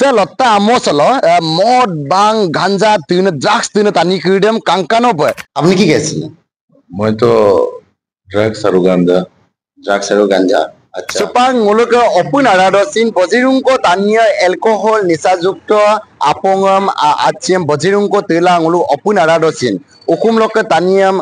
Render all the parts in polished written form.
Lotta Amosalo, mod bang ganja tune drugs tune tani kidem kankano boy. আপনি কি গেছিলেন? মই তো ড্রাগস আর গাঞ্জা আচ্ছা Supang muluk opun aradosin bojirungko tania alcohol nisajukto apongam aciem bojirungko tela muluk opun aradosin ukum loke taniam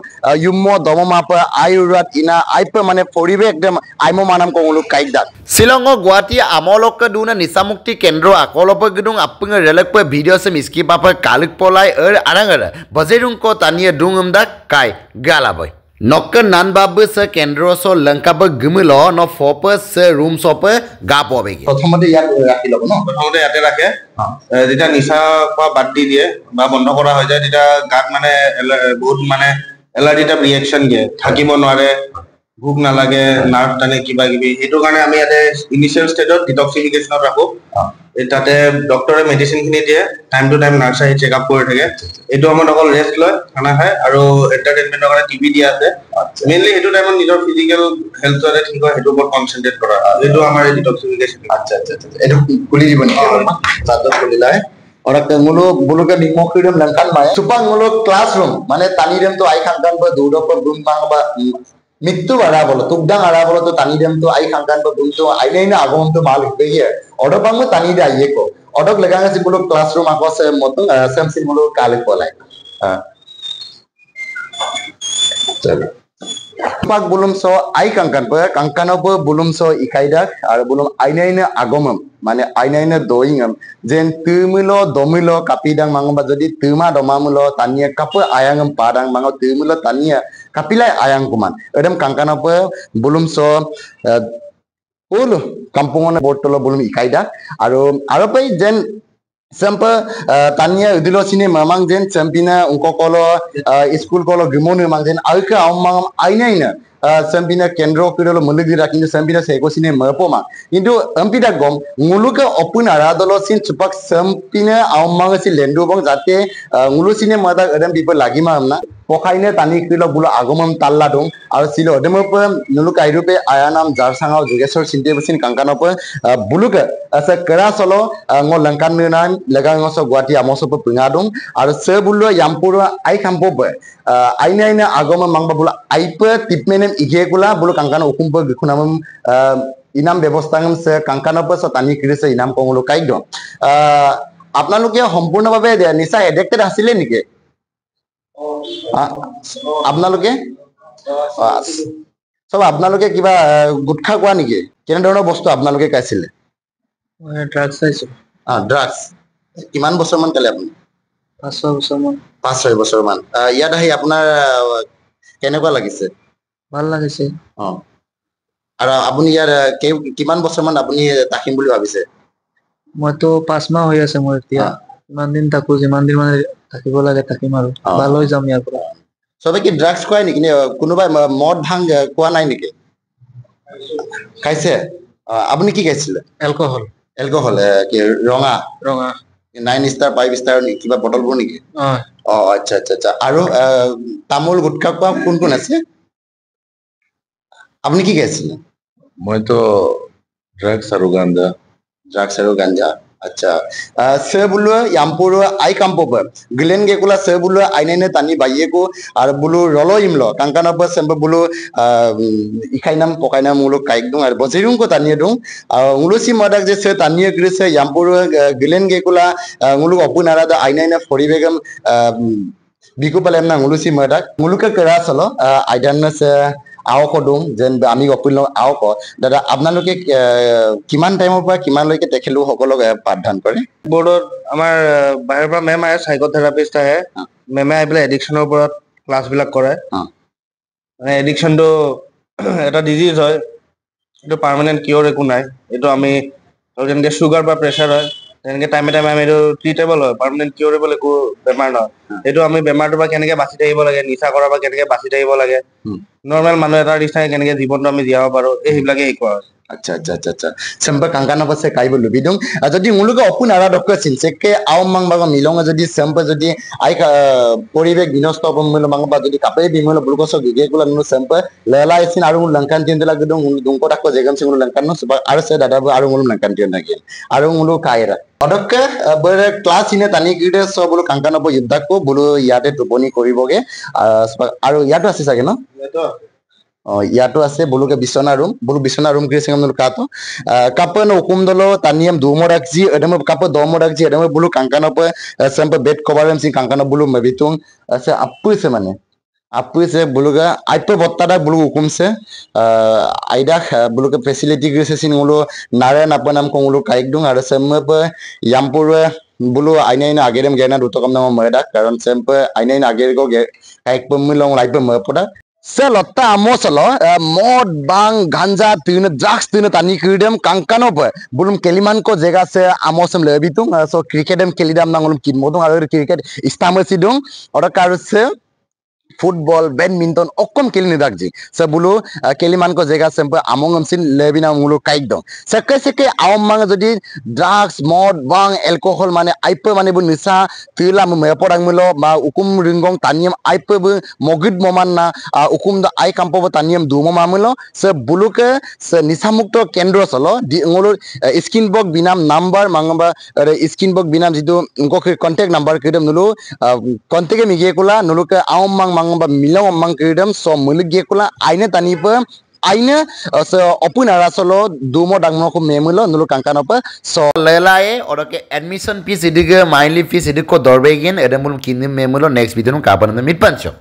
yummo domamapa ayurat ina aipa mane poribe ekdem aimo manam ko muluk kaiddak Silongo Guwahati amolok duna nisamukti kendro akolopo gedung apung relekpe video se miski papa kalik polai anangara bojirungko tania dungumda kai galaboy Nokka nan babu se kendro so langkaba gimilo no fopus se room sope gapo begi. প্রথমতে ইয়াত রাখি লব ন প্রথমতে ইয়াতে রাখে যেটা নিশা পা বাদ দি দিয়ে বা বন্ধ করা হয় যায় যেটা গাত মানে বহুত মানে এলার্জি টাইপ রিঅ্যাকশন দিয়ে থাকিব নোৱাৰে ভুক নালাগে নাৰ্ভ টানে কিবা কিবি এইটো কাৰণে আমি ইয়াতে ইনিশিয়াল ষ্টেজত ডিটক্সিফিকেশনত ৰাখো তাতে ডক্টৰে মেডিচিন খিনি দিয়ে টাইম টু টাইম নাৰ্ছ আহি চেকআপ কৰি থাকে এইটো সময়ত অকল ৰেষ্ট লয় খানা খায় আৰু এন্টাৰটেইনমেন্টৰ কাৰণে টিভি দিয়া আছে মেইনলি এইটো টাইমত নিজৰ ফিজিক্যাল হেলথৰে ঠিক হয় সেইটো ওপৰত কনসেন্ট্ৰেট কৰা এইটো আমাৰ ডিটক্সিফিকেশন আচ্ছা itu kuli di mana satu kuli lai orang muluk di mokidum langkan mai supang muluk classroom mane tanidem to ai khangkan ba dudo pa dum bang ba mrityu ara bolo tukdang ara bolo to tanidem to ai khangkan ba dum to ai nei na agom to mal be ye odo bang mo tanide ai ko odok lagang si muluk classroom akos motong samsin muluk kalik polai chalo Pak bulum so ai kangkano po bulum so ikaidak ar bulum ainaina agomam mane ainaina doingam jen tumilo domilo kapidang mangba jadi tuma domamulo tania kapu ayangam padang mango tumilo tania kapilai ayang kuman edem kangkano po bulum so ulu kampungona botolo bulum ikaidak aro pai jen Sampai tanya udilo sini memang jen sampina ungko kolo school kolo gimana memang jen alka amang aina sampina kendro kilo muligi rakin sampina seko sini merpoma itu ampida gom nguluka opun aradolo sin cepak sampina amang si lendu bang jate ngulu sini mata adam people lagi mana pokaine tani kilo bulu agomam talla dong aru silo adam apa nulu kairu pe ayanam jar sangau jugesor sinte besin kangkano pe buluka asa keras solo ngol langkan nan lagang ngoso Guwahati amoso pe pengadung aru sebulu yampuro ai kampo pe aina agoma mangba bulu ai pe tipmenem ige kula bulu kangkano ukum pe gikhunamam ইনাম ব্যৱস্থাম সে কাংকানৰ পৰা তানি কিৰিছে ইনাম কংলো কাইদ আপোনালোকে সম্পূৰ্ণভাৱে নিচা addicted আছিলে নেকি আপোনালোকে সব আপোনালোকে কিবা গুটখা কোৱা নেকি কেনে ধৰণৰ বস্তু আপোনালোকে খাইছিলে ড্ৰাগছ খাইছো ড্ৰাগছ কিমান বছৰ মান খালে আপুনি 5-6 বছৰ মান 5-6 বছৰ মান ইয়াত আহি আপোনাৰ কেনেকুৱা লাগিছে ভাল লাগিছে আৰু আপুনি ইয়াৰ কিমান বছৰ মান আপুনি থাকিম বুলি ভাবিছে মইতো 5 মাহ হৈ আছে মোৰ এতিয়া ইমান দিন থাকো যিমান দিন মানে থাকিব লাগে থাকিম আৰু ভাল হৈ যাম ইয়াৰ পৰা সবে কি ড্ৰাগছ খোৱাই নেকি কোনোবাই মদ ভাং খোৱা নাই নেকি খাইছে আপুনি কি খাইছিলে এলকহল কি ৰঙা 9 ষ্টাৰ 5 ষ্টাৰ কিবা বটলবোৰ নেকি আচ্ছা আৰু তামোল গুটখা খোৱা কোন আছে আপনি কি খাইছিলে মই তো ড্রাগস আর গাঞ্জা আচ্ছা সে বুলু ইয়ামপুর আই কাম্পব গিলেন গেকুলা সে বুলু আইনাইনে তানি বাইয়েকো আর বুলু রলো ইমলো কাঙ্কানব সেম্প বুলু ইখাইনাম পকাইনাম মুলু কাইক দুং আর বজিরুংকো তানিয়ে দুং উলুসি মদাক যে সে তানিয়ে গ্রিসে ইয়ামপুর গিলেন গেকুলা মুলু অপুনারাদা আইনাইনে ফরিবেগম বিকু পালেম না উলুসি মদাক মুলুকে কেরা চলো আইদানসে আওক দুং যেন আমি অপিল আওক দাদা আপোনালোকে কিমান টাইমৰ পৰা কিমানলৈকে তেখেলো সকলক পাঠদান কৰে বোৰ্ডত আমাৰ বাহিৰৰ পৰা মেম আহে সাইকোথেৰাপিষ্ট আহে মেমে আহি পেলাই এডিকশ্যনৰ ওপৰত ক্লাছ বিলাক কৰে মানে এডিকশ্যনটো এটা ডিজিজ হয় এইটো পাৰ্মানেণ্ট কিয়ৰ একো নাই এইটো আমি যেনেকৈ চুগাৰ বা প্ৰেছাৰ হয় তেনেকৈ টাইমে আমি এইটো ট্ৰিটেবল হয় পাৰ্মানেণ্ট কিয়ৰেবল একো বেমাৰ নহয় এইটো আমি বেমাৰটোৰ পৰা কেনেকৈ বাচি থাকিব লাগে নিচা কৰাৰ পৰা কেনেকৈ বাচি থাকিব লাগে নৰ্মেল মানুহ এটাৰ নিচিনাকৈ কেনেকৈ জীৱনটো আমি জীয়াব পাৰোঁ সেইবিলাকে শিকোৱা হয় Acha acha acha acha. Sempa kangkana pa se kai bolu bidung. Jadi ngulu ka opun ara dokka sinse ke aw mang baga milonga jadi sempa jadi ai ka poribek binosto pa mulo mang ba jadi kape bimulo bulu koso gige kula ngulu sempa lela isin aru langkan tin dela gedung ngulu dungko dakko jegam sing ngulu langkan no seba aru se dada aru ngulu langkan tin nagi. Aru ngulu kaira. Odokke ber class ine tani gide so bolu kangkana pa yuddha ko bolu yate tuponi koriboge aru yato ase sage no? ইয়াতো আছে বলুকে বিছনা room কি সঙ্গে আমরা কাতো কাপন হুকুম দলো তানিয়াম দুমো রাখজি Adam cup দমো রাখজি Adam বলু কাঙ্কানো pay সেম্পে bed কভারম সি কাঙ্কানো বলু মেবিতুং আছে আপুইছে মানে আপুইছে বলুগা আইতো বত্তাডা বলু হুকুমছে আইডা বলুকে ফেসিলিটি গ্রেসে সিন গুলো নারায়ণ আপনাম কোংলো কাইকদুং আর সেম্পে ইয়ামপুরে bulu ainain agerem gena duto kam nama mereda karon sempe ainain ager go kaik pemilong lai pemepoda selotta amosalo mod bang ganja tine drugs tine tani kidem kangkano pe bulum keliman ko jega se amosem lebitung so cricketem kelidam nangolum kinmodung ar cricket istamesidung ora karse football badminton অকম কেলি নিদাকজি সে বুলু কেলিমান কো জেগা সেম্পে আমংম scene লেবিনা মুলু কাইক দং সেকে সেকে আওম মাং যদি drugs মদ বাং এলকোহল মানে আইপে মানে বু নিসা তিলা মেপরাং মিলো বা উকুম রিংগং তানিয়াম আইপে বু মগিদ মমান না উকুম দা আই কাম্পো তানিয়াম দুমো মামিলো সে বুলুকে সে নিসা মুক্ত কেন্দ্র চলো ngolo স্কিন বক বিনাম নাম্বার মাংবা স্কিন বক বিনাম জিতু ইনকো কন্টাক্ট নাম্বার কিদম নুলু কন্টাক্টে মিগে কুলা নুলুকে আওম মাং ba milang mang kidam so mulig kula aine tani pa aine so opun arasolo dumo dangno ko memulo nulu kankano pa so lelae odoke admission fees idige monthly fees idiko dorbegin edamul kinnim memulo next video no kapan mit pancho